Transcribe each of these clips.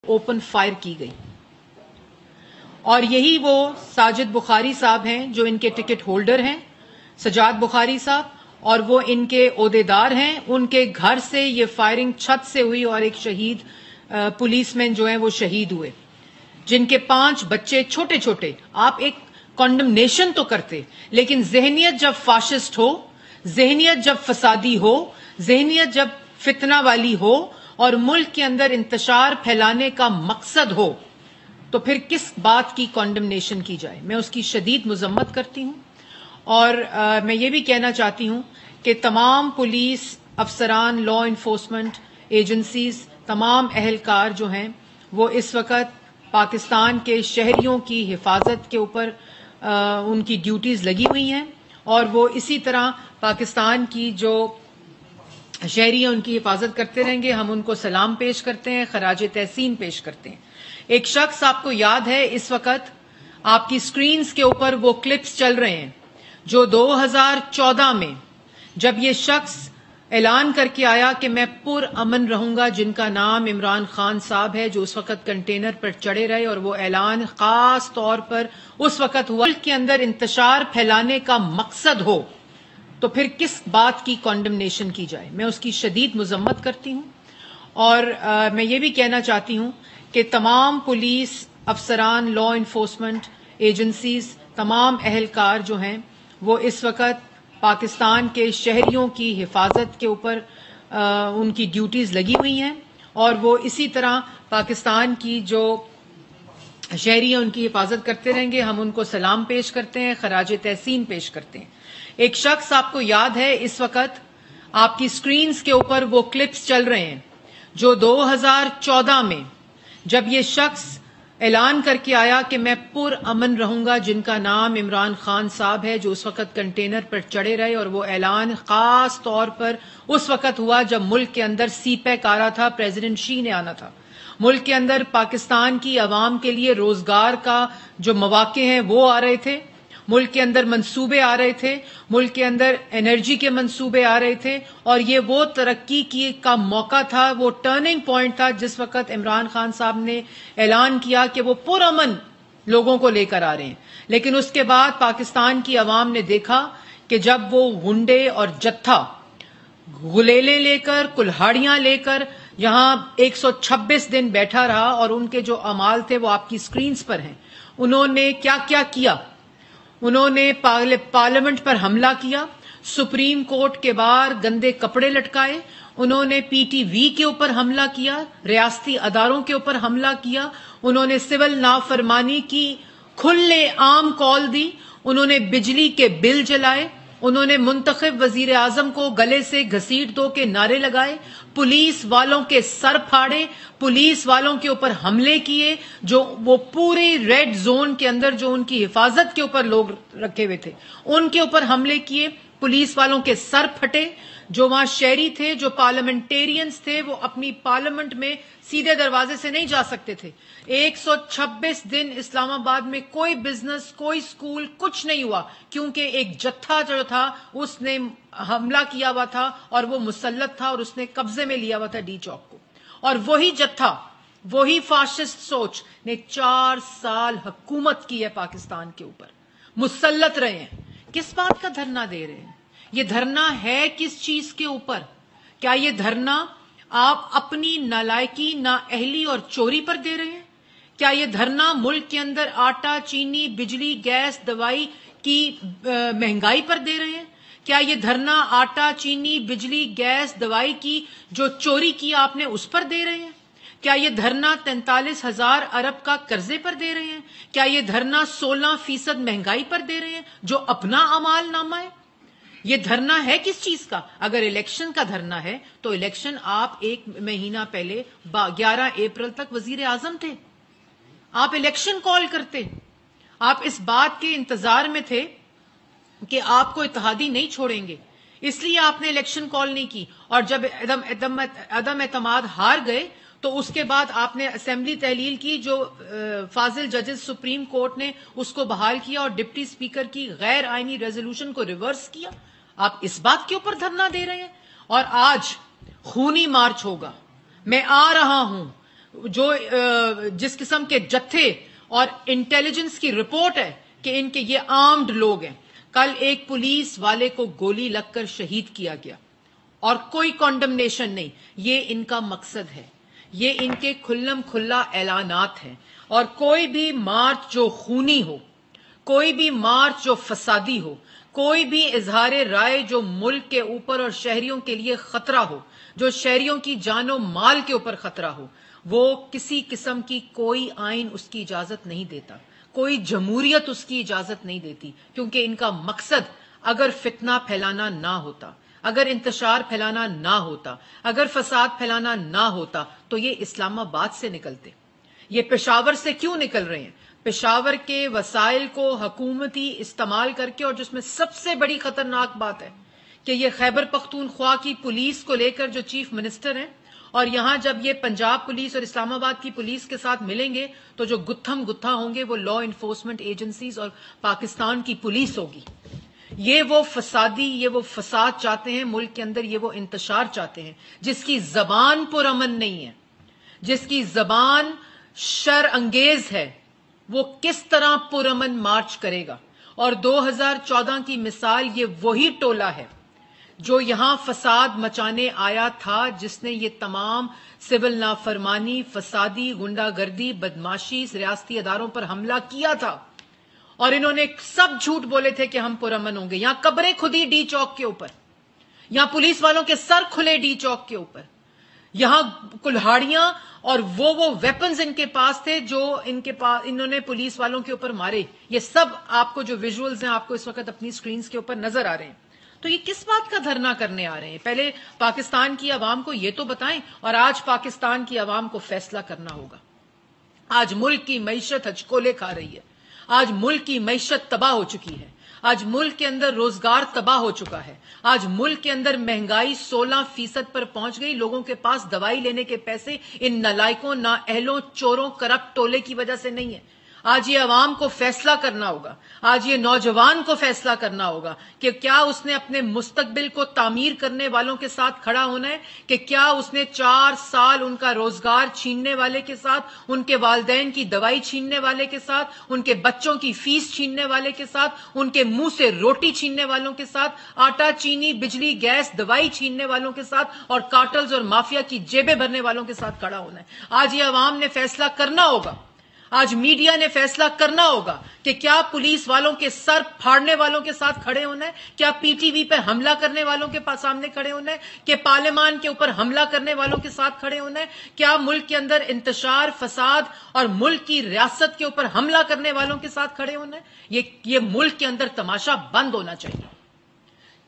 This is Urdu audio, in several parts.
اوپن فائر کی گئی، اور یہی وہ ساجد بخاری صاحب ہیں جو ان کے ٹکٹ ہولڈر ہیں، سجاد بخاری صاحب، اور وہ ان کے عہدیدار ہیں. ان کے گھر سے یہ فائرنگ چھت سے ہوئی اور ایک شہید پولیس مین جو ہیں وہ شہید ہوئے، جن کے 5 بچے چھوٹے چھوٹے. آپ ایک کنڈمنیشن تو کرتے، لیکن ذہنیت جب فاشسٹ ہو، ذہنیت جب فسادی ہو، ذہنیت جب فتنہ والی ہو اور ملک کے اندر انتشار پھیلانے کا مقصد ہو، تو پھر کس بات کی کنڈمنیشن کی جائے. میں اس کی شدید مذمت کرتی ہوں، اور میں یہ بھی کہنا چاہتی ہوں کہ تمام پولیس افسران، لا انفورسمنٹ ایجنسیز، تمام اہلکار جو ہیں وہ اس وقت پاکستان کے شہریوں کی حفاظت کے اوپر ان کی ڈیوٹیز لگی ہوئی ہیں، اور وہ اسی طرح پاکستان کی جو شہری ہیں ان کی حفاظت کرتے رہیں گے. ہم ان کو سلام پیش کرتے ہیں، خراج تحسین پیش کرتے ہیں. ایک شخص آپ کو یاد ہے، اس وقت آپ کی سکرینز کے اوپر وہ کلپس چل رہے ہیں جو 2014 میں جب یہ شخص اعلان کر کے آیا کہ میں پر امن رہوں گا، جن کا نام عمران خان صاحب ہے، جو اس وقت کنٹینر پر چڑھے رہے، اور وہ اعلان خاص طور پر اس وقت ہوا ملک کے اندر انتشار پھیلانے کا مقصد ہو، تو پھر کس بات کی کنڈمنیشن کی جائے. میں اس کی شدید مذمت کرتی ہوں، اور میں یہ بھی کہنا چاہتی ہوں کہ تمام پولیس افسران، لا انفورسمنٹ ایجنسیز، تمام اہلکار جو ہیں وہ اس وقت پاکستان کے شہریوں کی حفاظت کے اوپر ان کی ڈیوٹیز لگی ہوئی ہیں، اور وہ اسی طرح پاکستان کی جو شہری ہیں ان کی حفاظت کرتے رہیں گے. ہم ان کو سلام پیش کرتے ہیں، خراج تحسین پیش کرتے ہیں. ایک شخص آپ کو یاد ہے، اس وقت آپ کی سکرینز کے اوپر وہ کلپس چل رہے ہیں جو 2014 میں جب یہ شخص اعلان کر کے آیا کہ میں پر امن رہوں گا، جن کا نام عمران خان صاحب ہے، جو اس وقت کنٹینر پر چڑھے رہے، اور وہ اعلان خاص طور پر اس وقت ہوا جب ملک کے اندر سی پیک آ رہا تھا، پریزیڈنٹ شی نے آنا تھا. ملک کے اندر پاکستان کی عوام کے لیے روزگار کا جو مواقع ہیں وہ آ رہے تھے، ملک کے اندر منصوبے آ رہے تھے، ملک کے اندر انرجی کے منصوبے آ رہے تھے، اور یہ وہ ترقی کا موقع تھا، وہ ٹرننگ پوائنٹ تھا جس وقت عمران خان صاحب نے اعلان کیا کہ وہ پرامن لوگوں کو لے کر آ رہے ہیں. لیکن اس کے بعد پاکستان کی عوام نے دیکھا کہ جب وہ گنڈے اور جتھا غلیلے لے کر، کلہاڑیاں لے کر یہاں 126 دن بیٹھا رہا، اور ان کے جو اعمال تھے وہ آپ کی سکرینز پر ہیں. انہوں نے کیا کیا کیا؟ انہوں نے پارلیمنٹ پر حملہ کیا، سپریم کورٹ کے باہر گندے کپڑے لٹکائے، انہوں نے پی ٹی وی کے اوپر حملہ کیا، ریاستی اداروں کے اوپر حملہ کیا، انہوں نے سول نافرمانی کی کھلے عام کال دی، انہوں نے بجلی کے بل جلائے، انہوں نے منتخب وزیر اعظم کو گلے سے گھسیٹ دو کے نعرے لگائے، پولیس والوں کے سر پھاڑے، پولیس والوں کے اوپر حملے کیے، جو وہ پورے ریڈ زون کے اندر جو ان کی حفاظت کے اوپر لوگ رکھے ہوئے تھے ان کے اوپر حملے کیے، پولیس والوں کے سر پھٹے. جو وہاں شہری تھے، جو پارلیمنٹیرینز تھے، وہ اپنی پارلیمنٹ میں سیدھے دروازے سے نہیں جا سکتے تھے. 126 دن اسلام آباد میں کوئی بزنس، کوئی سکول، کچھ نہیں ہوا، کیونکہ ایک جتھا جو تھا اس نے حملہ کیا ہوا تھا، اور وہ مسلط تھا، اور اس نے قبضے میں لیا ہوا تھا ڈی چوک کو. اور وہی جتھا، وہی فاشسٹ سوچ نے 4 سال حکومت کی ہے پاکستان کے اوپر، مسلط رہے ہیں. کس بات کا دھرنا دے رہے ہیں؟ یہ دھرنا ہے کس چیز کے اوپر؟ کیا یہ دھرنا آپ اپنی نالائکی، نااہلی اور چوری پر دے رہے ہیں؟ کیا یہ دھرنا ملک کے اندر آٹا، چینی، بجلی، گیس، دوائی کی مہنگائی پر دے رہے ہیں؟ کیا یہ دھرنا آٹا، چینی، بجلی، گیس، دوائی کی جو چوری کی آپ نے اس پر دے رہے ہیں؟ کیا یہ دھرنا 43,000 ارب کا قرضے پر دے رہے ہیں؟ کیا یہ دھرنا 16% مہنگائی پر دے رہے ہیں جو اپنا اعمال نامہ ہے؟ یہ دھرنا ہے کس چیز کا؟ اگر الیکشن کا دھرنا ہے تو الیکشن آپ 1 مہینہ پہلے 11 اپریل تک وزیر اعظم تھے، آپ الیکشن کال کرتے. آپ اس بات کے انتظار میں تھے کہ آپ کو اتحادی نہیں چھوڑیں گے، اس لیے آپ نے الیکشن کال نہیں کی. اور جب عدم اعتماد ہار گئے تو اس کے بعد آپ نے اسمبلی تحلیل کی، جو فاضل ججز سپریم کورٹ نے اس کو بحال کیا، اور ڈپٹی اسپیکر کی غیر آئینی ریزولوشن کو ریورس کیا. آپ اس بات کے اوپر دھرنا دے رہے ہیں. اور آج خونی مارچ ہوگا، میں آ رہا ہوں جو جس قسم کے جتھے اور انٹیلیجنس کی رپورٹ ہے کہ ان کے یہ آرمڈ لوگ ہیں. کل ایک پولیس والے کو گولی لگ کر شہید کیا گیا اور کوئی کانڈمنیشن نہیں. یہ ان کا مقصد ہے, یہ ان کے کھلم کھلا اعلانات ہیں. اور کوئی بھی مارچ جو خونی ہو, کوئی بھی مارچ جو فسادی ہو, کوئی بھی اظہار رائے جو ملک کے اوپر اور شہریوں کے لیے خطرہ ہو, جو شہریوں کی جان و مال کے اوپر خطرہ ہو, وہ کسی قسم کی کوئی آئین اس کی اجازت نہیں دیتا, کوئی جمہوریت اس کی اجازت نہیں دیتی. کیونکہ ان کا مقصد اگر فتنہ پھیلانا نہ ہوتا, اگر انتشار پھیلانا نہ ہوتا, اگر فساد پھیلانا نہ ہوتا تو یہ اسلام آباد سے نکلتے. یہ پشاور سے کیوں نکل رہے ہیں؟ پشاور کے وسائل کو حکومتی استعمال کر کے, اور جس میں سب سے بڑی خطرناک بات ہے کہ یہ خیبر پختونخوا کی پولیس کو لے کر جو چیف منسٹر ہیں, اور یہاں جب یہ پنجاب پولیس اور اسلام آباد کی پولیس کے ساتھ ملیں گے تو جو گتھم گتھا ہوں گے وہ لا انفورسمنٹ ایجنسیز اور پاکستان کی پولیس ہوگی. یہ وہ فسادی, یہ وہ فساد چاہتے ہیں ملک کے اندر, یہ وہ انتشار چاہتے ہیں جس کی زبان پرامن نہیں ہے, جس کی زبان شر انگیز ہے. وہ کس طرح پرامن مارچ کرے گا؟ اور 2014 کی مثال یہ وہی ٹولہ ہے جو یہاں فساد مچانے آیا تھا, جس نے یہ تمام سول نافرمانی, فسادی, گنڈا گردی, بدماشی ریاستی اداروں پر حملہ کیا تھا. اور انہوں نے سب جھوٹ بولے تھے کہ ہم پرامن ہوں گے. یہاں قبریں کھدی ڈی چوک کے اوپر, یہاں پولیس والوں کے سر کھلے ڈی چوک کے اوپر, یہاں کلہاڑیاں اور وہ ویپنز ان کے پاس تھے جو ان کے پاس انہوں نے پولیس والوں کے اوپر مارے. یہ سب آپ کو جو ویژولز ہیں آپ کو اس وقت اپنی سکرینز کے اوپر نظر آ رہے ہیں. تو یہ کس بات کا دھرنا کرنے آ رہے ہیں؟ پہلے پاکستان کی عوام کو یہ تو بتائیں. اور آج پاکستان کی عوام کو فیصلہ کرنا ہوگا. آج ملک کی معیشت ہچکولے کھا رہی ہے, آج ملک کی معیشت تباہ ہو چکی ہے, آج ملک کے اندر روزگار تباہ ہو چکا ہے, آج ملک کے اندر مہنگائی 16% پر پہنچ گئی. لوگوں کے پاس دوائی لینے کے پیسے ان نالائکوں, نااہلوں, چوروں, کرپٹ ٹولے کی وجہ سے نہیں ہے. آج یہ عوام کو فیصلہ کرنا ہوگا, آج یہ نوجوان کو فیصلہ کرنا ہوگا کہ کیا اس نے اپنے مستقبل کو تعمیر کرنے والوں کے ساتھ کھڑا ہونا ہے, کہ کیا اس نے 4 سال ان کا روزگار چھیننے والے کے ساتھ, ان کے والدین کی دوائی چھیننے والے کے ساتھ, ان کے بچوں کی فیس چھیننے والے کے ساتھ, ان کے منہ سے روٹی چھیننے والوں کے ساتھ, آٹا, چینی, بجلی, گیس, دوائی چھیننے والوں کے ساتھ, اور کارٹلز اور مافیا کی جیبیں بھرنے والوں کے ساتھ کھڑا ہونا ہے. آج یہ عوام نے فیصلہ کرنا ہوگا, آج میڈیا نے فیصلہ کرنا ہوگا کہ کیا پولیس والوں کے سر پھاڑنے والوں کے ساتھ کھڑے ہونا ہے, کیا پی ٹی وی پہ حملہ کرنے والوں کے سامنے کھڑے ہونا ہے, کہ پارلیمان کے اوپر حملہ کرنے والوں کے ساتھ کھڑے ہونا ہے, کیا ملک کے اندر انتشار, فساد اور ملک کی ریاست کے اوپر حملہ کرنے والوں کے ساتھ کھڑے ہونا ہے. یہ ملک کے اندر تماشا بند ہونا چاہیے.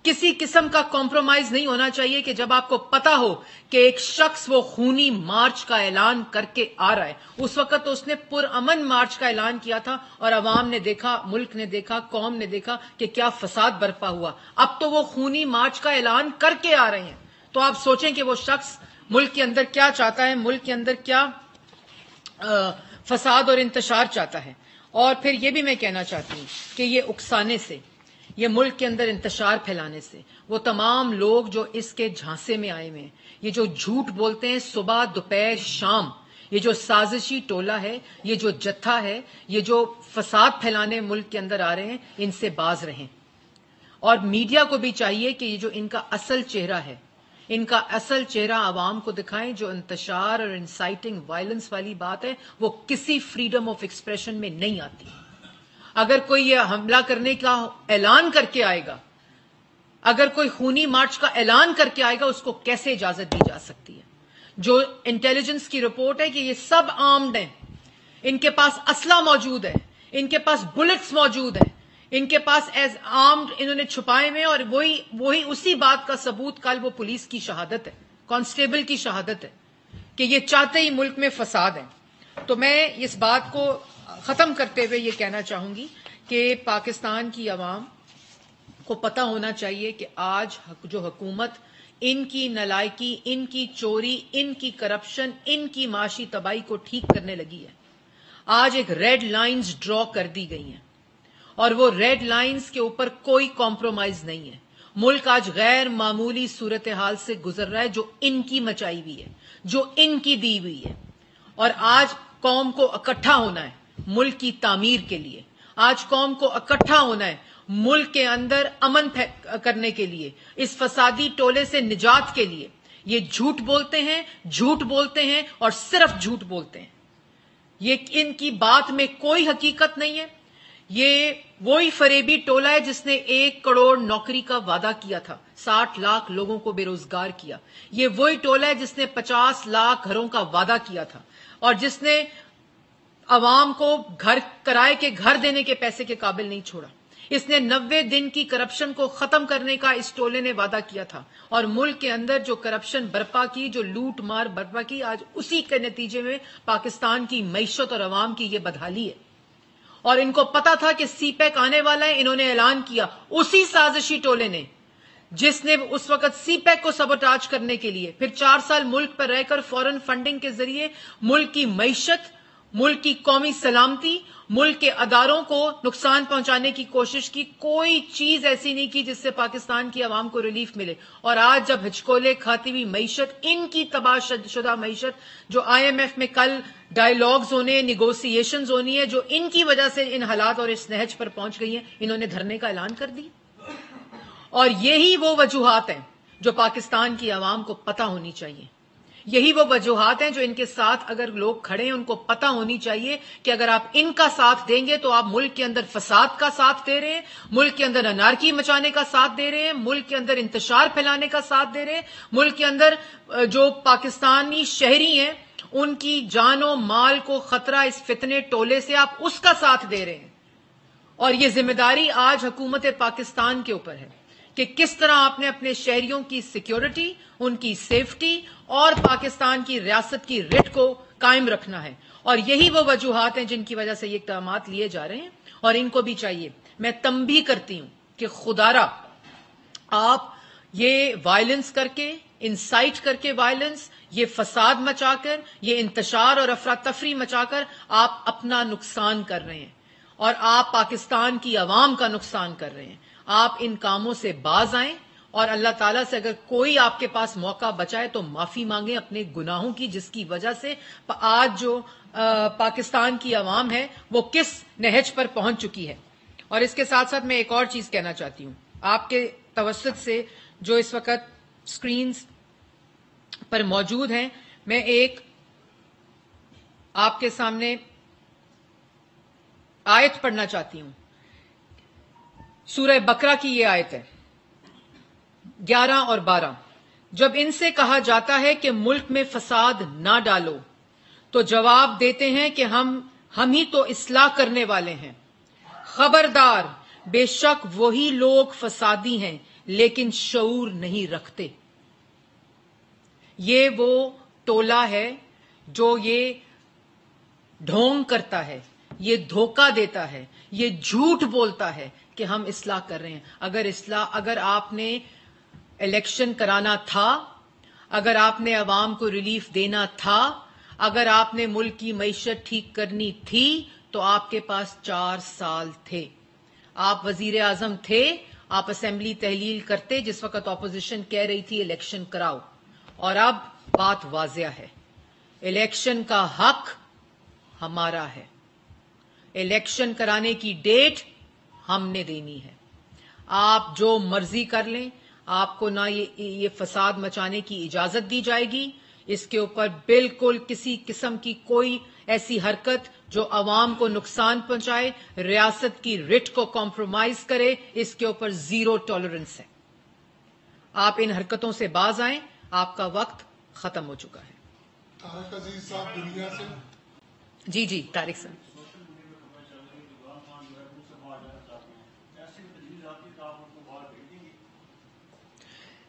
کسی قسم کا کمپرومائز نہیں ہونا چاہیے کہ جب آپ کو پتا ہو کہ ایک شخص وہ خونی مارچ کا اعلان کر کے آ رہا ہے. اس وقت تو اس نے پرامن مارچ کا اعلان کیا تھا اور عوام نے دیکھا, ملک نے دیکھا, قوم نے دیکھا کہ کیا فساد برپا ہوا. اب تو وہ خونی مارچ کا اعلان کر کے آ رہے ہیں. تو آپ سوچیں کہ وہ شخص ملک کے اندر کیا چاہتا ہے, ملک کے اندر کیا فساد اور انتشار چاہتا ہے. اور پھر یہ بھی میں کہنا چاہتی ہوں کہ یہ اکسانے سے, یہ ملک کے اندر انتشار پھیلانے سے, وہ تمام لوگ جو اس کے جھانسے میں آئے ہوئے ہیں, یہ جو جھوٹ بولتے ہیں صبح, دوپہر, شام, یہ جو سازشی ٹولہ ہے, یہ جو جتھا ہے, یہ جو فساد پھیلانے ملک کے اندر آ رہے ہیں, ان سے باز رہیں. اور میڈیا کو بھی چاہیے کہ یہ جو ان کا اصل چہرہ ہے, ان کا اصل چہرہ عوام کو دکھائیں. جو انتشار اور انسائٹنگ وائلنس والی بات ہے وہ کسی فریڈم آف ایکسپریشن میں نہیں آتی. اگر کوئی یہ حملہ کرنے کا اعلان کر کے آئے گا, اگر کوئی خونی مارچ کا اعلان کر کے آئے گا, اس کو کیسے اجازت دی جا سکتی ہے؟ جو انٹیلیجنس کی رپورٹ ہے کہ یہ سب آرمڈ ہیں, ان کے پاس اسلحہ موجود ہے, ان کے پاس بلٹس موجود ہیں, ان کے پاس ایز آرمڈ انہوں نے چھپائے ہوئے, اور وہی اسی بات کا ثبوت کل وہ پولیس کی شہادت ہے, کانسٹیبل کی شہادت ہے کہ یہ چاہتے ہی ملک میں فساد ہے. تو میں اس بات کو ختم کرتے ہوئے یہ کہنا چاہوں گی کہ پاکستان کی عوام کو پتہ ہونا چاہیے کہ آج جو حکومت ان کی نالائکی, ان کی چوری, ان کی کرپشن, ان کی معاشی تباہی کو ٹھیک کرنے لگی ہے. آج ایک ریڈ لائنز ڈرا کر دی گئی ہیں, اور وہ ریڈ لائنز کے اوپر کوئی کمپرومائز نہیں ہے. ملک آج غیر معمولی صورتحال سے گزر رہا ہے جو ان کی مچائی ہوئی ہے, جو ان کی دی ہوئی ہے. اور آج قوم کو اکٹھا ہونا ہے ملک کی تعمیر کے لیے. آج قوم کو اکٹھا ہونا ہے ملک کے اندر امن کرنے کے لیے, اس فسادی ٹولے سے نجات کے لیے. یہ جھوٹ بولتے ہیں اور صرف جھوٹ بولتے ہیں. یہ ان کی بات میں کوئی حقیقت نہیں ہے. یہ وہی فریبی ٹولہ ہے جس نے 1 کروڑ نوکری کا وعدہ کیا تھا, 60 لاکھ لوگوں کو بے روزگار کیا. یہ وہی ٹولہ ہے جس نے 50 لاکھ گھروں کا وعدہ کیا تھا اور جس نے عوام کو کرائے کے گھر دینے کے پیسے کے قابل نہیں چھوڑا. اس نے 90 دن کی کرپشن کو ختم کرنے کا اس ٹولے نے وعدہ کیا تھا, اور ملک کے اندر جو کرپشن برپا کی, جو لوٹ مار برپا کی, آج اسی کے نتیجے میں پاکستان کی معیشت اور عوام کی یہ بدحالی ہے. اور ان کو پتا تھا کہ سی پیک آنے والا ہے, انہوں نے اعلان کیا. اسی سازشی ٹولے نے جس نے اس وقت سی پیک کو سبوٹاج کرنے کے لیے پھر 4 سال ملک پر رہ کر فورن فنڈنگ کے ذریعے ملک کی معیشت, ملک کی قومی سلامتی, ملک کے اداروں کو نقصان پہنچانے کی کوشش کی. کوئی چیز ایسی نہیں کی جس سے پاکستان کی عوام کو ریلیف ملے. اور آج جب ہچکولے کھاتی ہوئی معیشت, ان کی تباہ شدہ معیشت, جو IMF میں کل ڈائیلاگز ہونے, نیگوسیشنز ہونی ہے, جو ان کی وجہ سے ان حالات اور اس نہج پر پہنچ گئی ہیں, انہوں نے دھرنے کا اعلان کر دی. اور یہی وہ وجوہات ہیں جو پاکستان کی عوام کو پتہ ہونی چاہیے. یہی وہ وجوہات ہیں جو ان کے ساتھ اگر لوگ کھڑے ہیں ان کو پتہ ہونی چاہیے کہ اگر آپ ان کا ساتھ دیں گے تو آپ ملک کے اندر فساد کا ساتھ دے رہے ہیں, ملک کے اندر انارکی مچانے کا ساتھ دے رہے ہیں, ملک کے اندر انتشار پھیلانے کا ساتھ دے رہے ہیں, ملک کے اندر جو پاکستانی شہری ہیں ان کی جان و مال کو خطرہ اس فتنے ٹولے سے آپ اس کا ساتھ دے رہے ہیں. اور یہ ذمہ داری آج حکومت پاکستان کے اوپر ہے کہ کس طرح آپ نے اپنے شہریوں کی سیکیورٹی, ان کی سیفٹی اور پاکستان کی ریاست کی رٹ کو قائم رکھنا ہے. اور یہی وہ وجوہات ہیں جن کی وجہ سے یہ اقدامات لیے جا رہے ہیں, اور ان کو بھی چاہیے. میں تنبیہ کرتی ہوں کہ خدارا آپ یہ وائلنس کر کے, انسائٹ کر کے وائلنس, یہ فساد مچا کر, یہ انتشار اور افراتفری مچا کر آپ اپنا نقصان کر رہے ہیں اور آپ پاکستان کی عوام کا نقصان کر رہے ہیں. آپ ان کاموں سے باز آئیں اور اللہ تعالیٰ سے اگر کوئی آپ کے پاس موقع بچائے تو معافی مانگیں اپنے گناہوں کی, جس کی وجہ سے آج جو پاکستان کی عوام ہے وہ کس نہج پر پہنچ چکی ہے. اور اس کے ساتھ ساتھ میں ایک اور چیز کہنا چاہتی ہوں. آپ کے توسط سے جو اس وقت سکرینز پر موجود ہیں, میں ایک آپ کے سامنے آیت پڑھنا چاہتی ہوں. سورہ بقرہ کی یہ آیت ہے 11 اور 12. جب ان سے کہا جاتا ہے کہ ملک میں فساد نہ ڈالو تو جواب دیتے ہیں کہ ہم ہی تو اصلاح کرنے والے ہیں. خبردار, بے شک وہی لوگ فسادی ہیں لیکن شعور نہیں رکھتے. یہ وہ ٹولہ ہے جو یہ ڈھونگ کرتا ہے, یہ دھوکہ دیتا ہے, یہ جھوٹ بولتا ہے کہ ہم اصلاح کر رہے ہیں. اگر آپ نے الیکشن کرانا تھا, اگر آپ نے عوام کو ریلیف دینا تھا, اگر آپ نے ملک کی معیشت ٹھیک کرنی تھی تو آپ کے پاس 4 سال تھے. آپ وزیر اعظم تھے, آپ اسمبلی تحلیل کرتے جس وقت اپوزیشن کہہ رہی تھی الیکشن کراؤ. اور اب بات واضح ہے, الیکشن کا حق ہمارا ہے, الیکشن کرانے کی ڈیٹ ہم نے دینی ہے. آپ جو مرضی کر لیں, آپ کو نہ یہ فساد مچانے کی اجازت دی جائے گی. اس کے اوپر بالکل کسی قسم کی کوئی ایسی حرکت جو عوام کو نقصان پہنچائے, ریاست کی رٹ کو کمپرومائز کرے, اس کے اوپر زیرو ٹالرنس ہے. آپ ان حرکتوں سے باز آئیں, آپ کا وقت ختم ہو چکا ہے. طارق عزیز صاحب دنیا سے. جی طارق صاحب.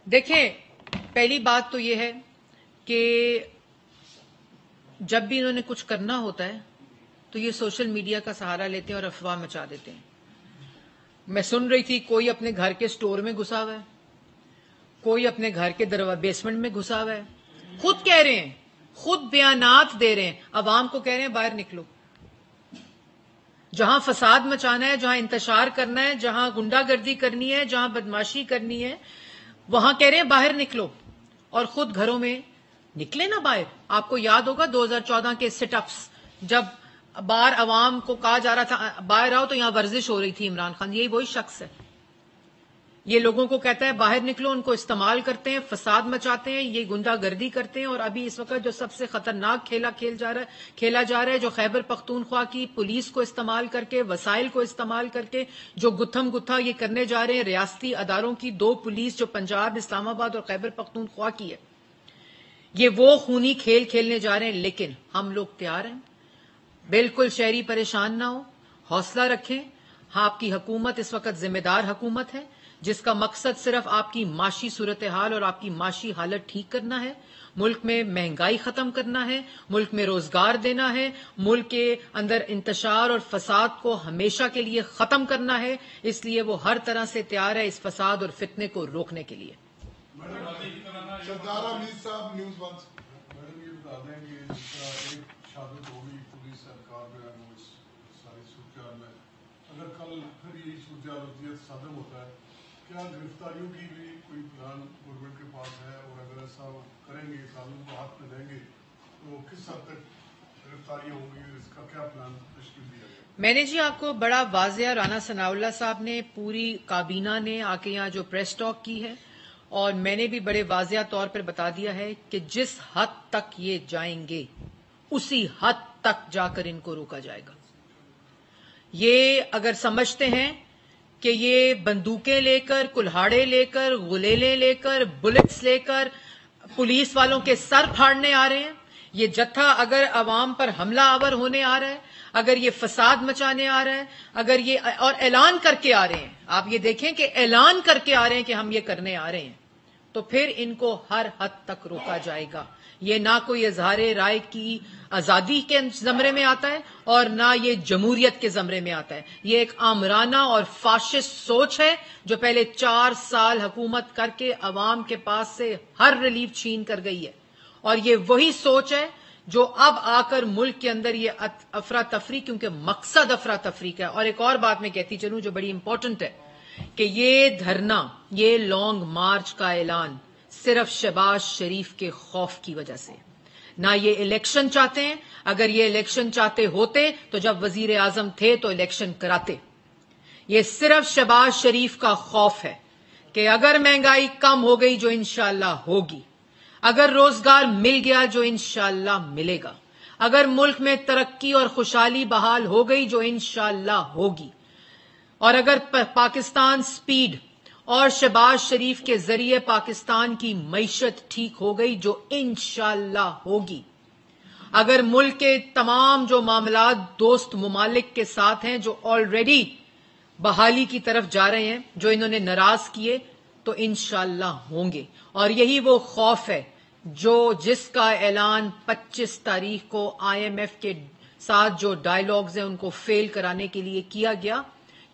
دیکھیں, پہلی بات تو یہ ہے کہ جب بھی انہوں نے کچھ کرنا ہوتا ہے تو یہ سوشل میڈیا کا سہارا لیتے ہیں اور افواہ مچا دیتے ہیں. میں سن رہی تھی کوئی اپنے گھر کے سٹور میں گھسا ہوا ہے, کوئی اپنے گھر کے بیسمنٹ میں گھسا ہوا ہے. خود کہہ رہے ہیں, خود بیانات دے رہے ہیں, عوام کو کہہ رہے ہیں باہر نکلو. جہاں فساد مچانا ہے, جہاں انتشار کرنا ہے, جہاں گنڈا گردی کرنی ہے, جہاں بدماشی کرنی ہے, وہاں کہہ رہے ہیں باہر نکلو, اور خود گھروں میں نکلے نا باہر. آپ کو یاد ہوگا 2014 کے سٹ اپس جب باہر عوام کو کہا جا رہا تھا باہر آؤ تو یہاں ورزش ہو رہی تھی. عمران خان یہی وہی شخص ہے. یہ لوگوں کو کہتا ہے باہر نکلو, ان کو استعمال کرتے ہیں, فساد مچاتے ہیں, یہ گنڈا گردی کرتے ہیں. اور ابھی اس وقت جو سب سے خطرناک کھیلا جا رہا ہے جو خیبر پختونخوا کی پولیس کو استعمال کر کے, وسائل کو استعمال کر کے جو گتھم گتھا یہ کرنے جا رہے ہیں ریاستی اداروں کی 2 پولیس جو پنجاب, اسلام آباد اور خیبر پختونخوا کی ہے, یہ وہ خونی کھیل کھیلنے جا رہے ہیں. لیکن ہم لوگ تیار ہیں. بالکل شہری پریشان نہ ہو, حوصلہ رکھیں. آپ کی حکومت اس وقت ذمہ دار حکومت ہے جس کا مقصد صرف آپ کی معاشی صورتحال اور آپ کی معاشی حالت ٹھیک کرنا ہے, ملک میں مہنگائی ختم کرنا ہے, ملک میں روزگار دینا ہے, ملک کے اندر انتشار اور فساد کو ہمیشہ کے لیے ختم کرنا ہے. اس لیے وہ ہر طرح سے تیار ہے اس فساد اور فتنے کو روکنے کے لیے. شہزادہ امیر صاحب نیوز 1 سے. میڈم یہ بتا دیں کہ جس طرح ایک شہادت ہوگی پولیس اہلکار جو ہے وہ اس ساری صورتحال میں, اگر کل پھر یہی صورتحال ہوتی ہے تصادم ہوتا ہے, کیا گرفتاریوں کی بھی کوئی پلان گورنمنٹ کے پاس ہے؟ اور اگر ایسا کریں گے, قانون کو ہاتھ میں لیں گے, تو کس حد تک گرفتاریاں ہوں گی, اس کا کیا پلان تشکیل دیا گیا؟ میں نے جی آپ کو بڑا واضح, رانا ثناء اللہ صاحب نے, پوری کابینہ نے آ کے یہاں جو پریس ٹاک کی ہے, اور میں نے بھی بڑے واضح طور پر بتا دیا ہے کہ جس حد تک یہ جائیں گے اسی حد تک جا کر ان کو روکا جائے گا. یہ اگر سمجھتے ہیں کہ یہ بندوقیں لے کر, کلہاڑے لے کر, غلیلیں لے کر, بلٹس لے کر پولیس والوں کے سر پھاڑنے آ رہے ہیں, یہ جتھا اگر عوام پر حملہ آور ہونے آ رہا ہے, اگر یہ فساد مچانے آ رہا ہے, اگر یہ اور اعلان کر کے آ رہے ہیں, آپ یہ دیکھیں کہ اعلان کر کے آ رہے ہیں کہ ہم یہ کرنے آ رہے ہیں, تو پھر ان کو ہر حد تک روکا جائے گا. یہ نہ کوئی اظہار رائے کی آزادی کے زمرے میں آتا ہے اور نہ یہ جمہوریت کے زمرے میں آتا ہے. یہ ایک آمرانہ اور فاشسٹ سوچ ہے جو پہلے 4 سال حکومت کر کے عوام کے پاس سے ہر ریلیف چھین کر گئی ہے, اور یہ وہی سوچ ہے جو اب آ کر ملک کے اندر یہ افراتفری, کیونکہ مقصد افراتفری کا ہے. اور ایک اور بات میں کہتی چلوں جو بڑی امپورٹنٹ ہے کہ یہ دھرنا, یہ لانگ مارچ کا اعلان صرف شہباز شریف کے خوف کی وجہ سے, نہ یہ الیکشن چاہتے ہیں. اگر یہ الیکشن چاہتے ہوتے تو جب وزیر اعظم تھے تو الیکشن کراتے. یہ صرف شہباز شریف کا خوف ہے کہ اگر مہنگائی کم ہو گئی جو انشاءاللہ ہوگی, اگر روزگار مل گیا جو انشاءاللہ ملے گا, اگر ملک میں ترقی اور خوشحالی بحال ہو گئی جو انشاءاللہ ہوگی, اور اگر پاکستان سپیڈ اور شہباز شریف کے ذریعے پاکستان کی معیشت ٹھیک ہو گئی جو انشاءاللہ ہوگی, اگر ملک کے تمام جو معاملات دوست ممالک کے ساتھ ہیں جو آلریڈی بحالی کی طرف جا رہے ہیں, جو انہوں نے ناراض کیے, تو انشاءاللہ ہوں گے. اور یہی وہ خوف ہے جس کا اعلان 25 تاریخ کو IMF کے ساتھ جو ڈائیلاگز ہیں ان کو فیل کرانے کے لیے کیا گیا,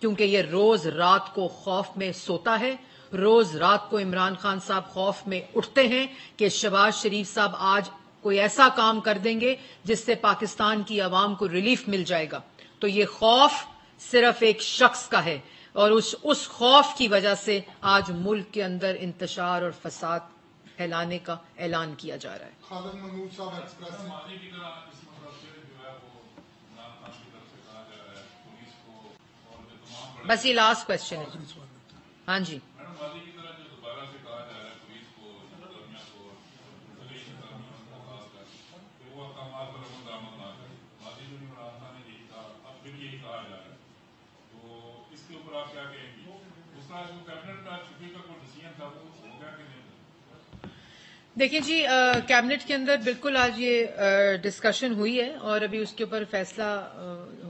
کیونکہ یہ روز رات کو خوف میں سوتا ہے. روز رات کو عمران خان صاحب خوف میں اٹھتے ہیں کہ شہباز شریف صاحب آج کوئی ایسا کام کر دیں گے جس سے پاکستان کی عوام کو ریلیف مل جائے گا. تو یہ خوف صرف ایک شخص کا ہے, اور اس خوف کی وجہ سے آج ملک کے اندر انتشار اور فساد پھیلانے کا اعلان کیا جا رہا ہے. خالد منور صاحب ایکسپریس سے. بس یہ لاسٹ کوشچن ہے. ہاں جی, دیکھیں جی, کیبنٹ کے اندر بالکل آج یہ ڈسکشن ہوئی ہے اور ابھی اس کے اوپر فیصلہ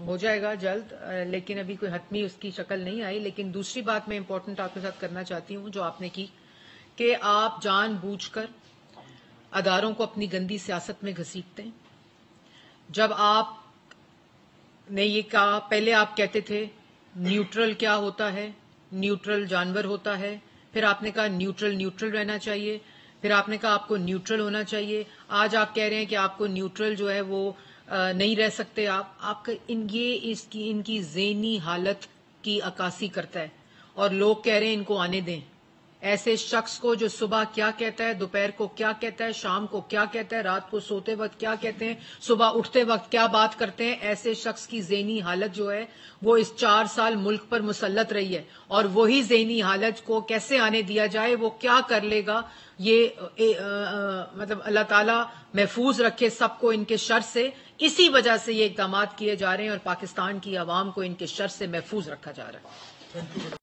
ہو جائے گا جلد, لیکن ابھی کوئی حتمی اس کی شکل نہیں آئی. لیکن دوسری بات میں امپورٹنٹ آپ کے ساتھ کرنا چاہتی ہوں جو آپ نے کی, کہ آپ جان بوجھ کر اداروں کو اپنی گندی سیاست میں گھسیٹتے ہیں. جب آپ نے یہ کہا, پہلے آپ کہتے تھے نیوٹرل کیا ہوتا ہے, نیوٹرل جانور ہوتا ہے, پھر آپ نے کہا نیوٹرل رہنا چاہیے, پھر آپ نے کہا آپ کو نیوٹرل ہونا چاہیے. آج آپ کہہ رہے ہیں کہ آپ کو نیوٹرل جو ہے وہ نہیں رہ سکتے آپ کا. ان کی ذہنی حالت کی عکاسی کرتا ہے, اور لوگ کہہ رہے ہیں ان کو آنے دیں. ایسے شخص کو جو صبح کیا کہتا ہے، دوپہر کو کیا کہتا ہے، شام کو کیا کہتا ہے، رات کو سوتے وقت کیا کہتے ہیں، صبح اٹھتے وقت کیا بات کرتے ہیں، ایسے شخص کی ذہنی حالت جو ہے وہ اس 4 سال ملک پر مسلط رہی ہے، اور وہی ذہنی حالت کو کیسے آنے دیا جائے، وہ کیا کر لے گا، یہ مطلب اللہ تعالیٰ محفوظ رکھے سب کو ان کے شر سے. اسی وجہ سے یہ اقدامات کیے جا رہے ہیں اور پاکستان کی عوام کو ان کے شر سے محفوظ رکھا جا رہا ہے.